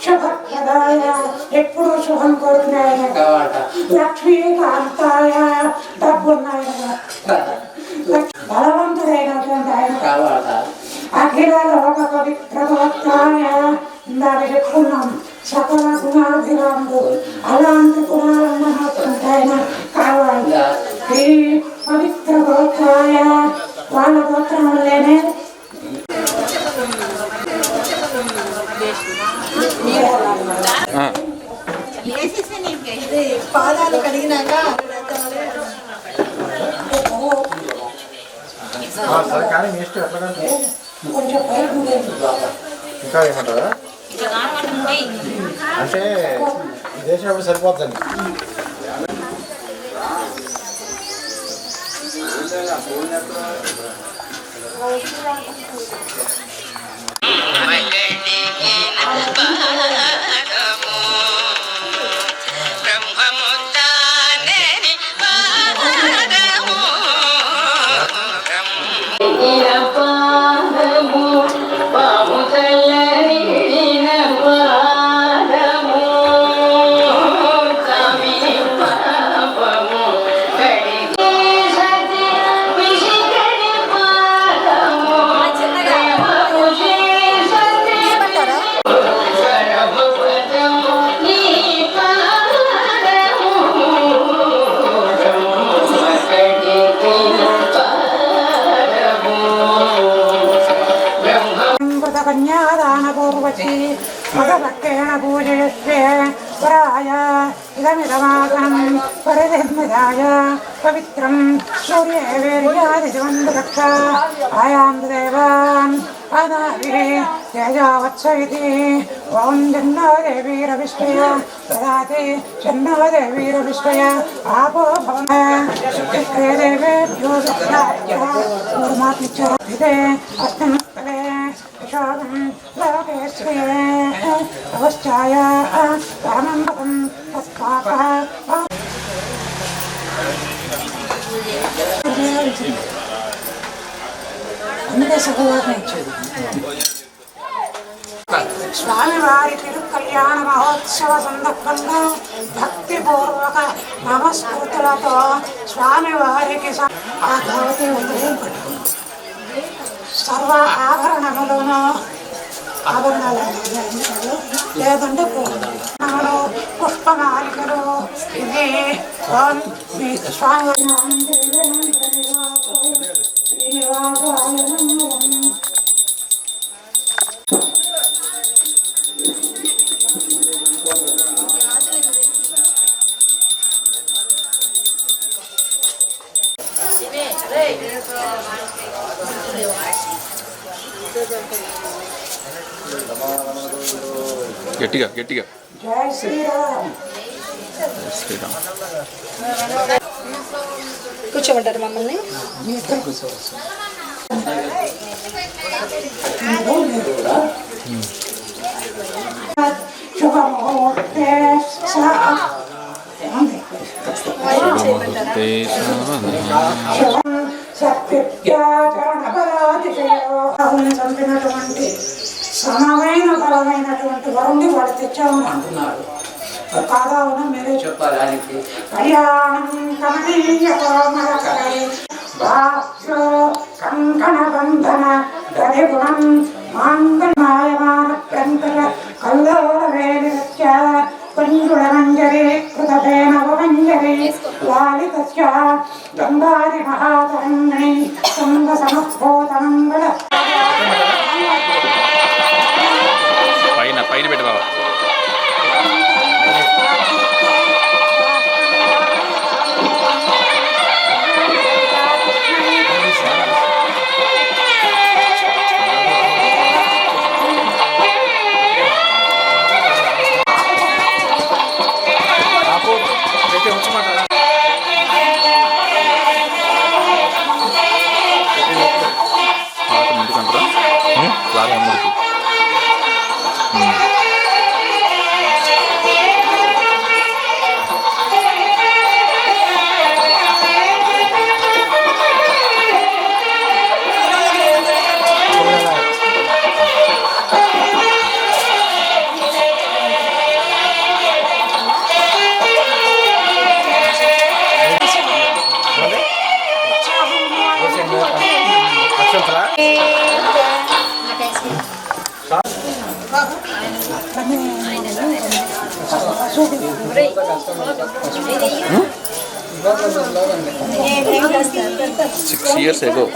శుభప్రదాయ ఎప్పుడు శుభం కోరుకున్నాయన కావాట. లక్ష్మీకాంతాయ డబ్బున్నాయన బలవంతుడైనటువంటి ఆయన కావాట. అఖిల లోక పవిత్రవక్తాయ ఇందాక చెప్పుకున్నాం. సకల గుణాభిరాముడు అలాంటి గుణాలన్నటువంటి ఆయన కావాలి. ఈ పవిత్ర గోత్రాయ వాళ్ళ గోత్రం వల్లేనే పాదాలు కడిగినాక సరే కానీ మీ ఇష్టం ఎట్లకంటే ఇంకా ఏమంటారా అంటే దేశం సరిపోద్దండి. కన్యాదానపూర్వచి మదభక్తేన పూజయస్వే వరాయ ఇదమిదమాగం పరిధిర్మిదాయ పవిత్రం సూర్యే వీర్యాదివందరక్ష ఆయాందు దేవాన్ అనాభి తేజావత్స ఇది ఓం జన్నో దేవీరవిష్ఠయ దదాతి జన్నో దేవీరవిష్ఠయ ఆపో భవే దేవేభ్యో దక్షాయ అస్మిన్స్థలే విశోకం లోకేశ్వరే అవశ్చాయ పరమం పదం తస్పాప అందుకే సగవాదం ఇచ్చేది. స్వామివారి తిరుకల్యాణ మహోత్సవ సందర్భంగా భక్తిపూర్వక నమస్కృతులతో స్వామివారికి ఆ భగవతి ఉదయం పట్టుకున్నాం. సర్వ ఆభరణములను ఆభరణాలు లేదంటే పూలు పుష్పమాలికలు ఇవి స్వామి గట్టిగా గట్టిగా జై శ్రీరామ్. శ్రీరామ్. కూర్చోమంటారు మమ్మల్ని. శుభముహూర్తే శుభముహూర్తే సత్యత్యాచరణబలాతిశయోని చంపినటువంటి సమమైన బలమైనటువంటి వరుణ్ణి వాడు తెచ్చామని అంటున్నాడు. కాదా ఉన్నా మీరే చెప్పాలి. ఆయనకి కళ్యాణం కమనీయ కోమలకరై బాహ్యో కంకణ బంధన గరిగుణం మాంగళ్యమాయమాన ప్రంకట కల్లోల వేలిరత్య పంజుళమంజరే కృతభేనవమంజరే లాలితస్య గంగాది మహాతరంగిణి సంగ సమస్ఫోతమంగళ పైన పైన పెట్టి బాబా. Six years ago.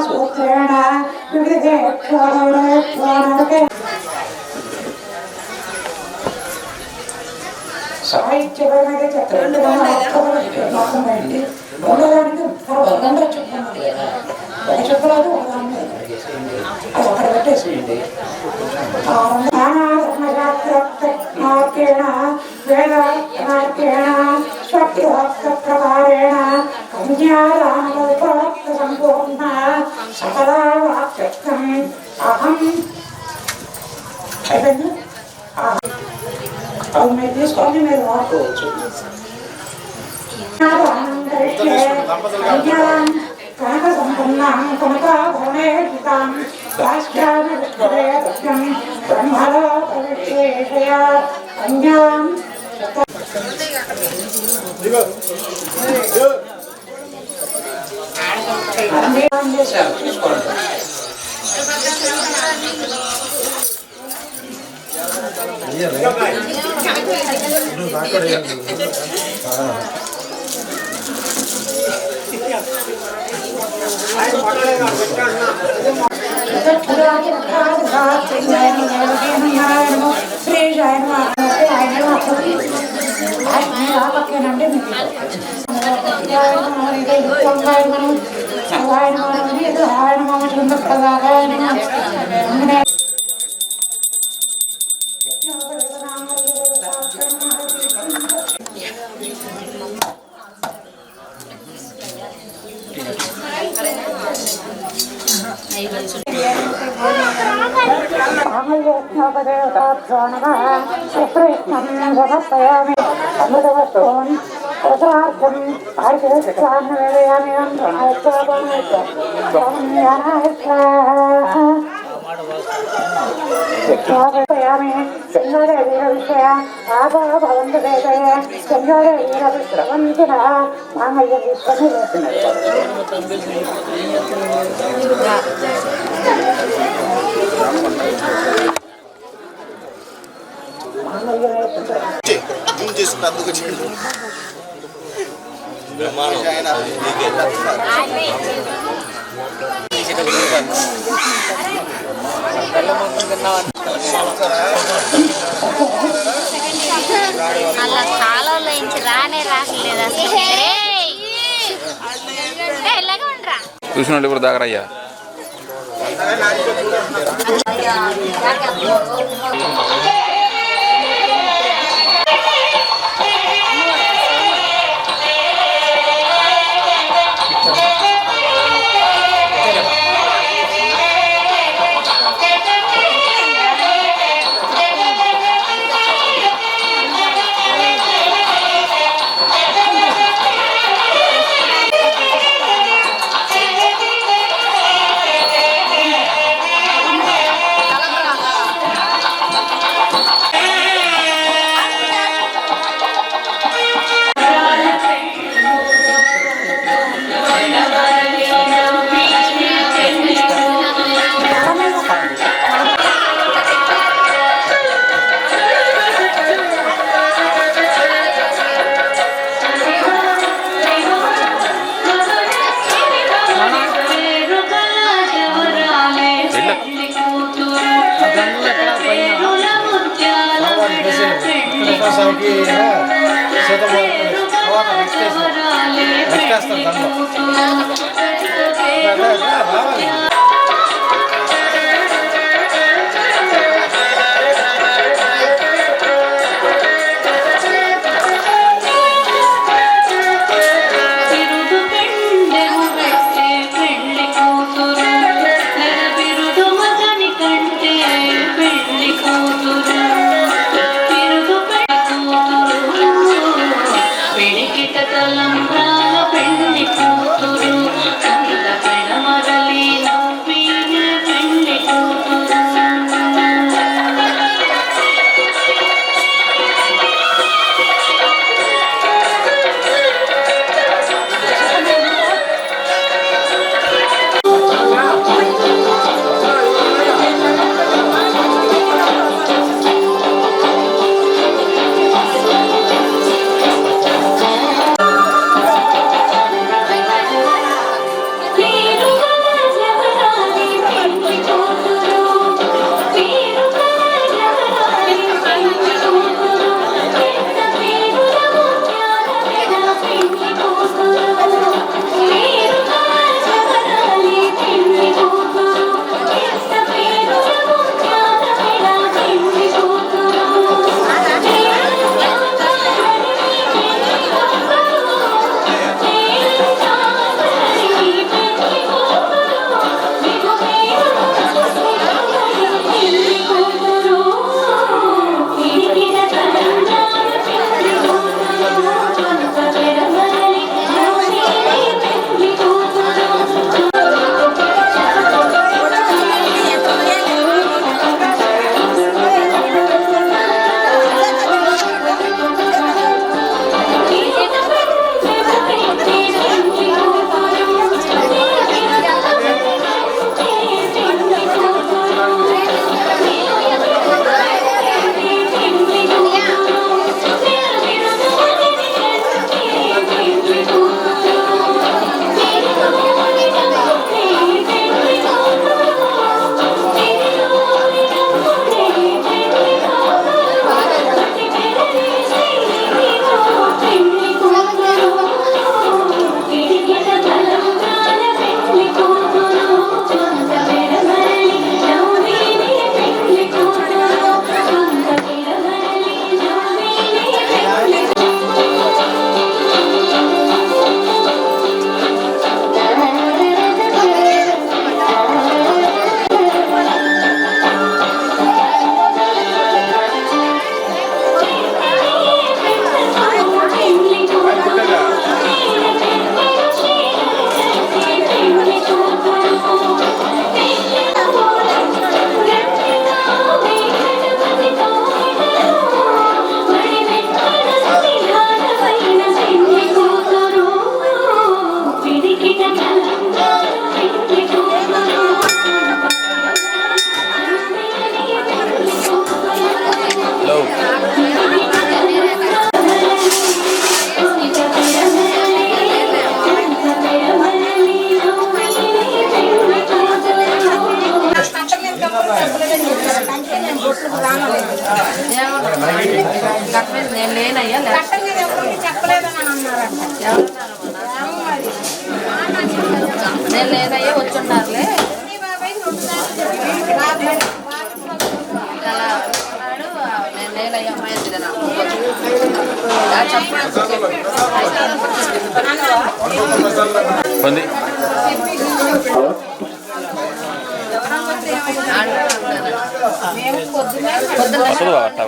సూత్రేణ వివిధే సాహిత్యపరమైన చక్రం ఉండడానికి చెప్పలేదు అది అక్కడ పెట్టేసేయండి. మార్గేణ వేదార్థేణ స్వప్రోక్త ప్రకారేణ కన్యాదానోపరోక్త సంపూర్ణ సకలా వాక్యత్వం అహం అయిపోయింది. అది మీరు తీసుకొని మీరు వాడుకోవచ్చు. కనక సంపన్నం కనకాభరణేషితాం దాస్యామిష్ఠవేదస్యం బ్రహ్మలో ప్రవిశ్యేషయా కన్యాం తీసుకోండి. పక్కనండి అలా కాలంలో నుంచి రానే రాకలేదు అసలు. ఎలాగ ఉండరా చూసినట్టు ఇప్పుడు దాగరయ్యా పెళ్లి కూతురు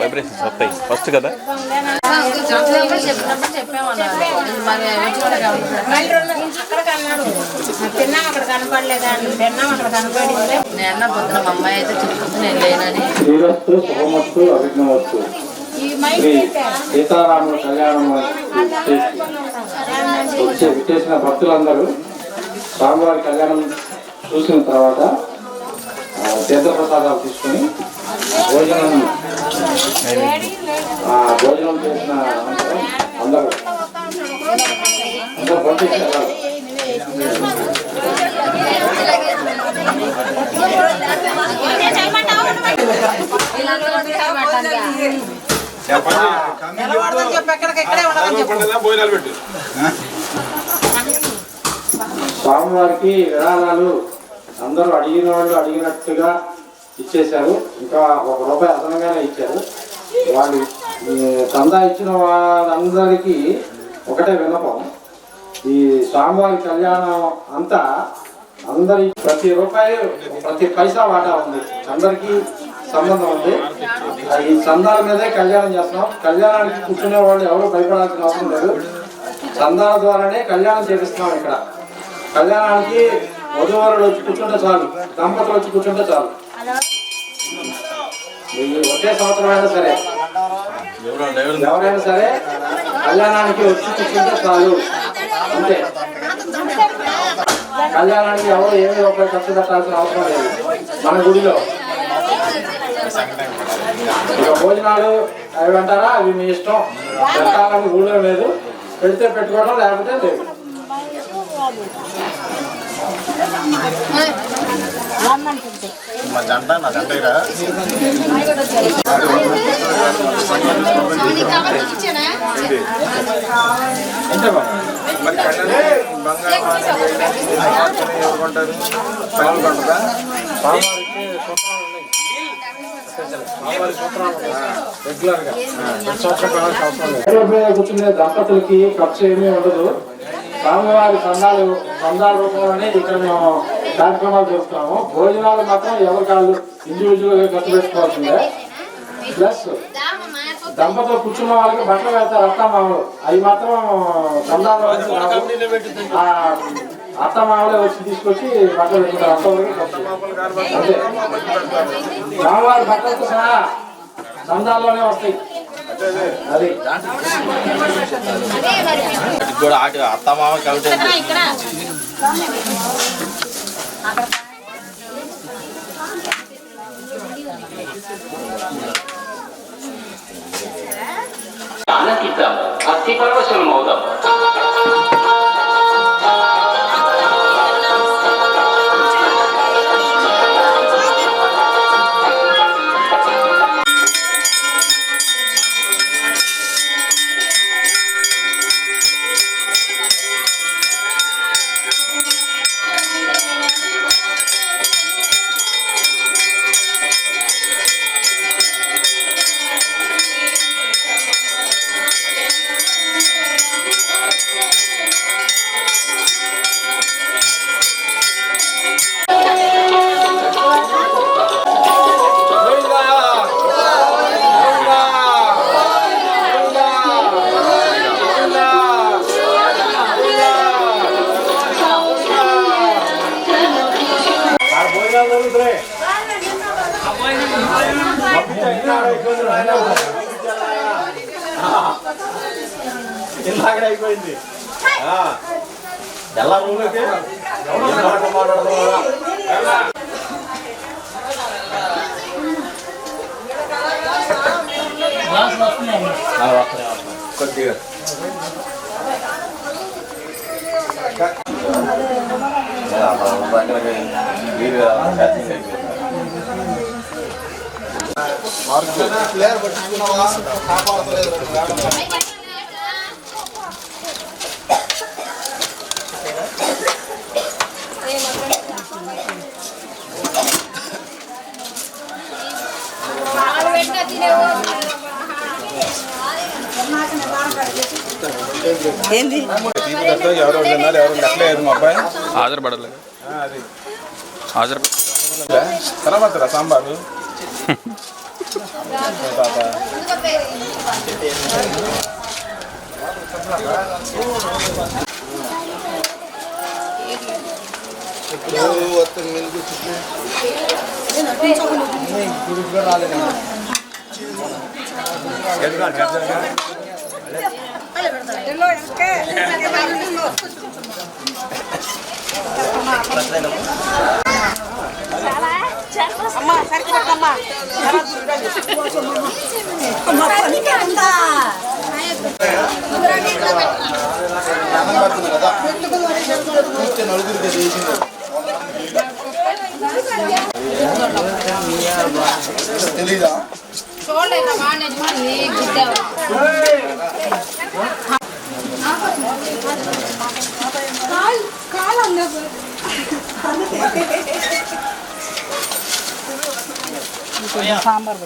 వైబ్రేషన్స్ వస్తాయి ఫస్ట్ కదా. తిన్నాం అక్కడ కనపడలేదా తిన్నాం అక్కడ కనపడింది నేను పొద్దున మా అమ్మాయి అయితే చెప్తుంది నేను లేనని. సీతారాముల కళ్యాణం చేసిన భక్తులందరూ స్వామివారి కళ్యాణం చూసిన తర్వాత తీర్థప్రసాదాలు తీసుకుని భోజనం చేసిన అందరూ పంపించి స్వామివారికి విరాళాలు అందరూ అడిగిన వాళ్ళు అడిగినట్టుగా ఇచ్చేశారు. ఇంకా ₹1 అదనంగానే ఇచ్చారు. వాళ్ళు చందా ఇచ్చిన వాళ్ళందరికీ ఒకటే విన్నపం, ఈ స్వామివారి కళ్యాణం అంతా అందరి ప్రతి రూపాయి ప్రతి పైసా వాటా ఉంది, అందరికీ సంబంధం ఉంది. ఈ చందాల మీదే కళ్యాణం చేస్తున్నాం. కళ్యాణానికి కూర్చునే వాళ్ళు ఎవరు భయపడాల్సిన అవసరం లేదు. చందాల ద్వారానే కళ్యాణం చేపిస్తున్నాం. ఇక్కడ కళ్యాణానికి వధువరులు వచ్చి కూర్చుంటే చాలు, దంపతులు వచ్చి కూర్చుంటే చాలు. ఒకే సంవత్సరం అయినా సరే ఎవరైనా సరే కళ్యాణానికి వచ్చి కూర్చుంటే చాలు, అంతే. కళ్యాణానికి ఎవరు ఏమీ రూపాయలు ఖర్చు పెట్టాల్సిన అవసరం లేదు. మన గుడిలో ఇక భోజనాలు అవి అంటారా, అవి మీ ఇష్టం. పెట్టాలని ఊళ్ళో లేదు, పెడితే పెట్టుకోవడం లేకపోతే లేదు. కూర్చునే దంపతులకి ఖర్చు ఏమీ ఉండదు. స్వామివారి చందాల రూపంలోనే ఇక్కడ మేము కార్యక్రమాలు చేస్తున్నాము. భోజనాలు మాత్రం ఎవరి కాళ్ళు ఇండివిజువల్ గా ఖర్చు పెట్టుకోవాల్సిందే. ప్లస్ దంపతులు కూర్చున్న వాళ్ళకి బట్టలు వేస్తారు అత్తమామలు, అవి మాత్రం చందాలు అత్తమామలే వచ్చి తీసుకొచ్చి బట్టలు పెట్టుకుంటారు. అంతవరకు ఖర్చు అంతే. స్వామివారి బట్టలతో సహా చందాల్లోనే వస్తాయి. అది కూడా అత్తమామ కలిసి ఆనందిద్దాం, భక్తి పరవశమవుదాం. అయిపోయింది ఎలా రూమ్లకి కొద్దిగా ప్లేయర్ పట్టించుకున్నావా కాపాడలేదు. ఏంది ఎవరు ఉన్నారు ఎవరు లెక్కలేదు మా అబ్బాయి ఆధారపడలేదు అది ఆధారపడ తర్వాత సాంబారు తెలీదా చూడలేదు సాంబార్